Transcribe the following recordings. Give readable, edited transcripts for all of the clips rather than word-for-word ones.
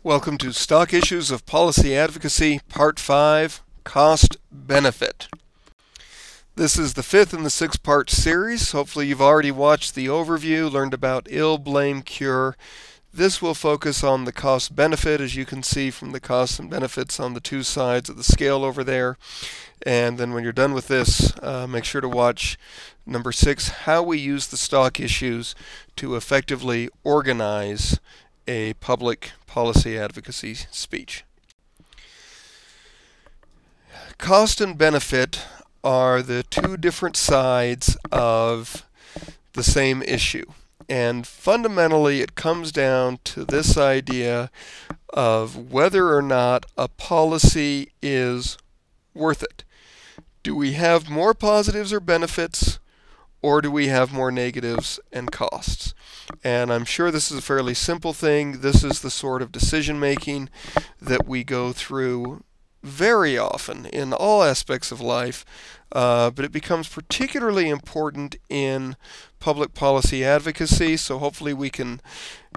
Welcome to Stock Issues of Policy Advocacy, Part 5, Cost Benefit. This is the fifth in the six-part series. Hopefully you've already watched the overview, learned about ill, blame, cure. This will focus on the cost benefit, as you can see from the costs and benefits on the two sides of the scale over there. And then when you're done with this, make sure to watch number 6, how we use the stock issues to effectively organize a public policy advocacy speech. Cost and benefit are the two different sides of the same issue. And fundamentally, it comes down to this idea of whether or not a policy is worth it. Do we have more positives or benefits, or do we have more negatives and costs? And I'm sure this is a fairly simple thing. This is the sort of decision making that we go through very often in all aspects of life, but it becomes particularly important in public policy advocacy, so hopefully we can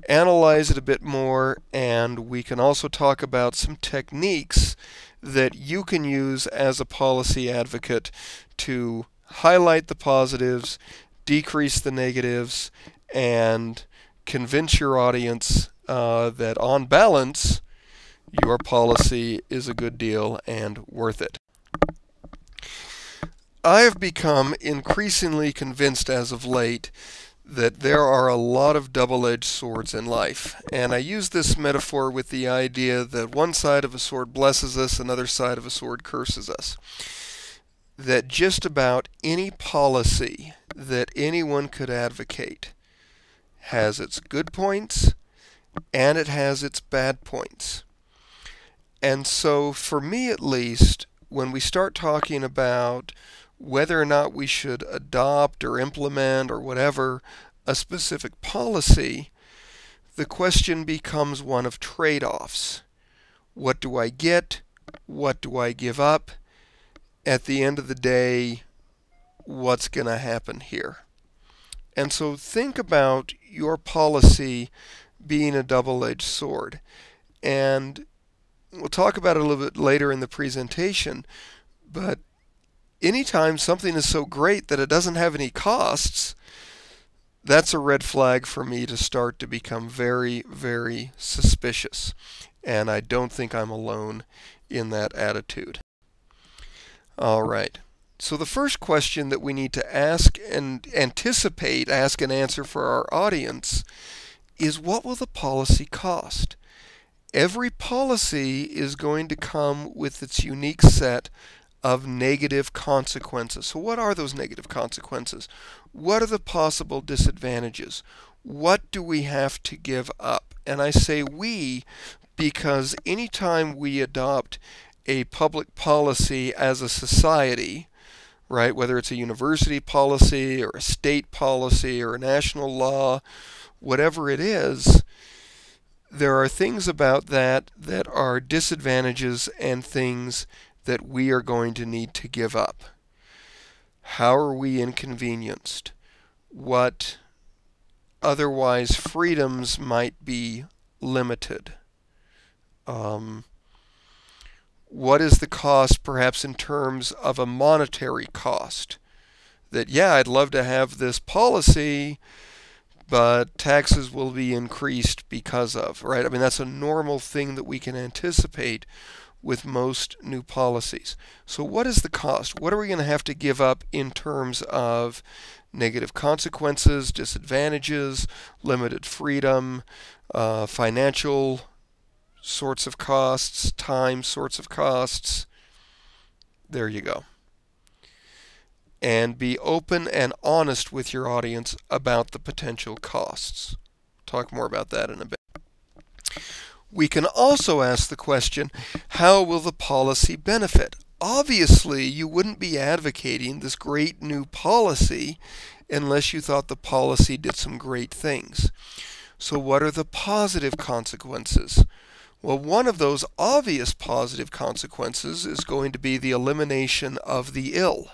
analyze it a bit more, and we can also talk about some techniques that you can use as a policy advocate to highlight the positives, decrease the negatives, and convince your audience that on balance, your policy is a good deal and worth it. I have become increasingly convinced as of late that there are a lot of double-edged swords in life. And I use this metaphor with the idea that one side of a sword blesses us, another side of a sword curses us. That just about any policy that anyone could advocate has its good points and it has its bad points. And so for me at least, when we start talking about whether or not we should adopt or implement or whatever a specific policy, the question becomes one of trade-offs. What do I get? What do I give up? At the end of the day, what's going to happen here? And so think about your policy being a double-edged sword. And we'll talk about it a little bit later in the presentation, but anytime something is so great that it doesn't have any costs, that's a red flag for me to start to become very, very suspicious. And I don't think I'm alone in that attitude. All right. So the first question that we need to ask and anticipate, ask and answer for our audience is, what will the policy cost? Every policy is going to come with its unique set of negative consequences. So what are those negative consequences? What are the possible disadvantages? What do we have to give up? And I say we because anytime we adopt a public policy as a society, right, whether it's a university policy or a state policy or a national law, whatever it is, there are things about that that are disadvantages and things that we are going to need to give up. How are we inconvenienced? What otherwise freedoms might be limited? What is the cost, perhaps in terms of a monetary cost? That, yeah, I'd love to have this policy, but taxes will be increased because of, right? I mean, that's a normal thing that we can anticipate with most new policies. So what is the cost? What are we going to have to give up in terms of negative consequences, disadvantages, limited freedom, financial sorts of costs, time sorts of costs? There you go. And be open and honest with your audience about the potential costs. Talk more about that in a bit. We can also ask the question, how will the policy benefit? Obviously, you wouldn't be advocating this great new policy unless you thought the policy did some great things. So what are the positive consequences? Well, one of those obvious positive consequences is going to be the elimination of the ill.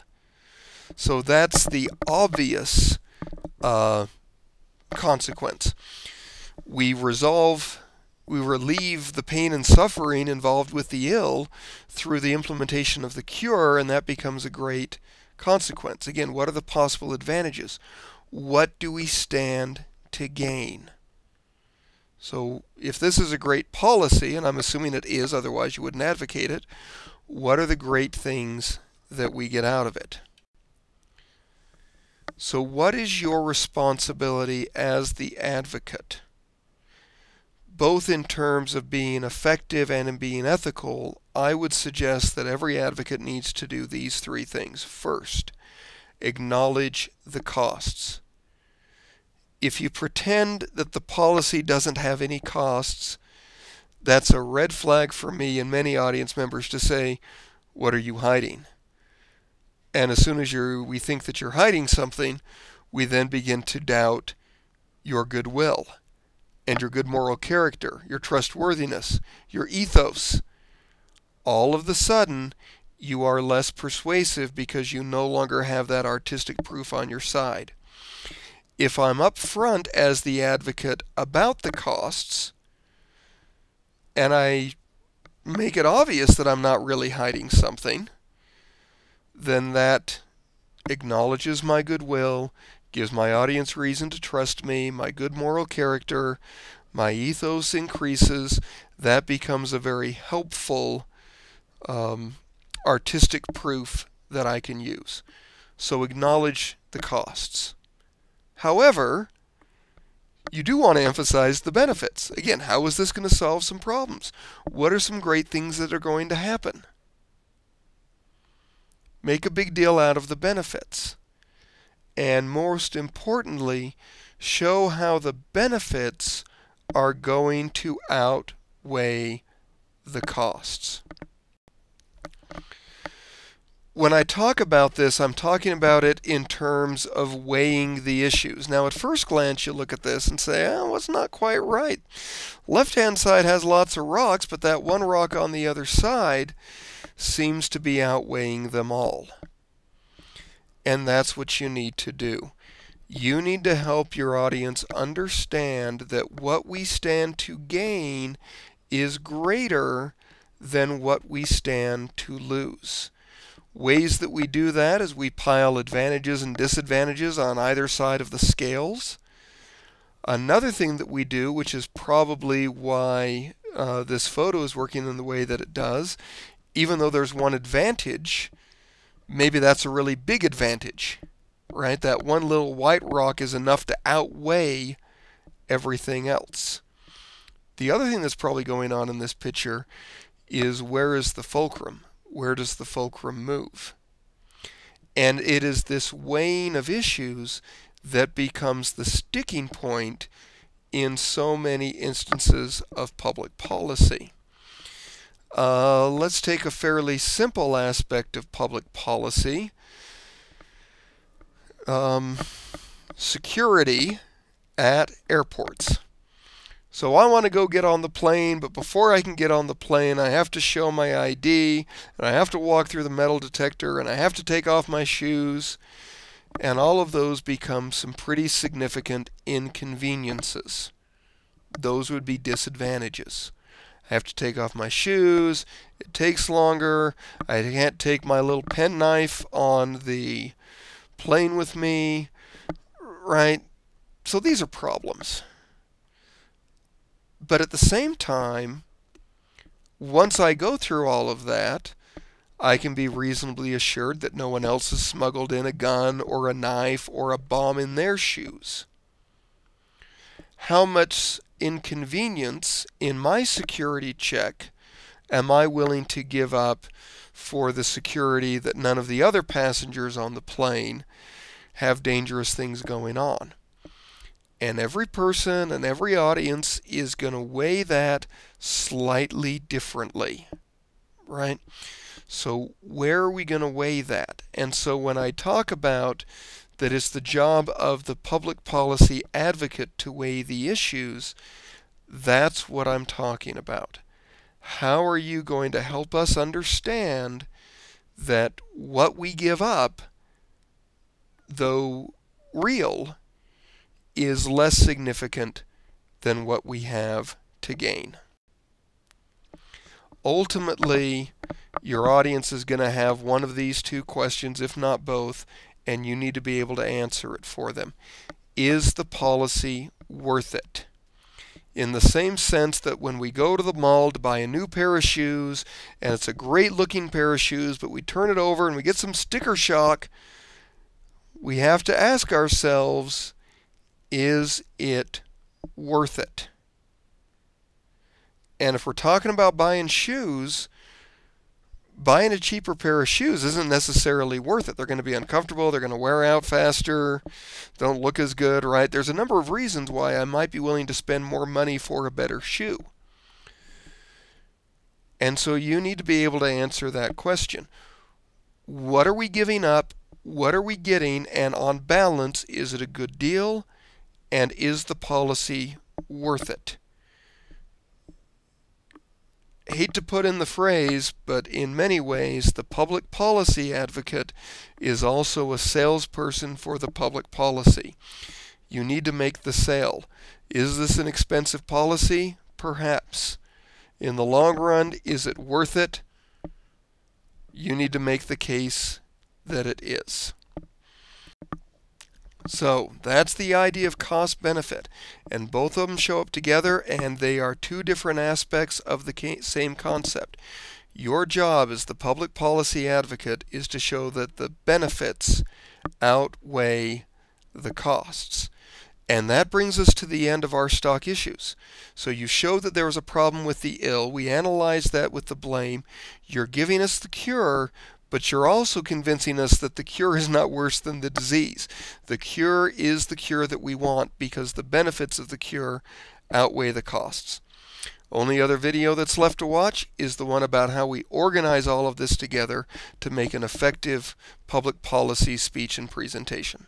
So that's the obvious consequence. We resolve we relieve the pain and suffering involved with the ill through the implementation of the cure, and that becomes a great consequence. Again, what are the possible advantages? What do we stand to gain? So if this is a great policy, and I'm assuming it is, otherwise you wouldn't advocate it, what are the great things that we get out of it? So what is your responsibility as the advocate? Both in terms of being effective and in being ethical, I would suggest that every advocate needs to do these three things. First, acknowledge the costs. If you pretend that the policy doesn't have any costs, that's a red flag for me and many audience members to say, what are you hiding? And as soon as we think that you're hiding something, we then begin to doubt your goodwill and your good moral character, your trustworthiness, your ethos. All of the sudden, you are less persuasive because you no longer have that artistic proof on your side. If I'm upfront as the advocate about the costs, and I make it obvious that I'm not really hiding something, then that acknowledges my goodwill, gives my audience reason to trust me, my good moral character, my ethos increases. That becomes a very helpful artistic proof that I can use. So acknowledge the costs. However, you do want to emphasize the benefits. Again, how is this going to solve some problems? What are some great things that are going to happen? Make a big deal out of the benefits. And most importantly, show how the benefits are going to outweigh the costs. When I talk about this, I'm talking about it in terms of weighing the issues. Now, at first glance, you look at this and say, oh, it's not quite right. Left-hand side has lots of rocks, but that one rock on the other side seems to be outweighing them all. And that's what you need to do. You need to help your audience understand that what we stand to gain is greater than what we stand to lose. Ways that we do that is we pile advantages and disadvantages on either side of the scales. Another thing that we do, which is probably why this photo is working in the way that it does, even though there's one advantage, maybe that's a really big advantage, right? That one little white rock is enough to outweigh everything else. The other thing that's probably going on in this picture is, where is the fulcrum? Where does the fulcrum move? And it is this weighing of issues that becomes the sticking point in so many instances of public policy. Let's take a fairly simple aspect of public policy. Security at airports. So I want to go get on the plane, but before I can get on the plane, I have to show my ID, and I have to walk through the metal detector, and I have to take off my shoes, and all of those become some pretty significant inconveniences. Those would be disadvantages. I have to take off my shoes, it takes longer, I can't take my little penknife on the plane with me, right? So these are problems. But at the same time, once I go through all of that, I can be reasonably assured that no one else has smuggled in a gun or a knife or a bomb in their shoes. How much inconvenience in my security check am I willing to give up for the security that none of the other passengers on the plane have dangerous things going on? And every person and every audience is going to weigh that slightly differently, right? So where are we going to weigh that? And so when I talk about that it's the job of the public policy advocate to weigh the issues, that's what I'm talking about. How are you going to help us understand that what we give up, though real, is less significant than what we have to gain? Ultimately, your audience is going to have one of these two questions, if not both, and you need to be able to answer it for them. Is the policy worth it? In the same sense that when we go to the mall to buy a new pair of shoes, and it's a great looking pair of shoes, but we turn it over and we get some sticker shock, we have to ask ourselves, is it worth it? And if we're talking about buying shoes, buying a cheaper pair of shoes isn't necessarily worth it. They're going to be uncomfortable, they're going to wear out faster, don't look as good, right? There's a number of reasons why I might be willing to spend more money for a better shoe. And so you need to be able to answer that question. What are we giving up? What are we getting? And on balance, is it a good deal? And is the policy worth it? Hate to put in the phrase, but in many ways, the public policy advocate is also a salesperson for the public policy. You need to make the sale. Is this an expensive policy? Perhaps. In the long run, is it worth it? You need to make the case that it is. So that's the idea of cost benefit, and both of them show up together, and they are two different aspects of the same concept. Your job as the public policy advocate is to show that the benefits outweigh the costs. And that brings us to the end of our stock issues. So you showed that there was a problem with the ill. We analyzed that with the blame. You're giving us the cure, but you're also convincing us that the cure is not worse than the disease. The cure is the cure that we want because the benefits of the cure outweigh the costs. Only other video that's left to watch is the one about how we organize all of this together to make an effective public policy speech and presentation.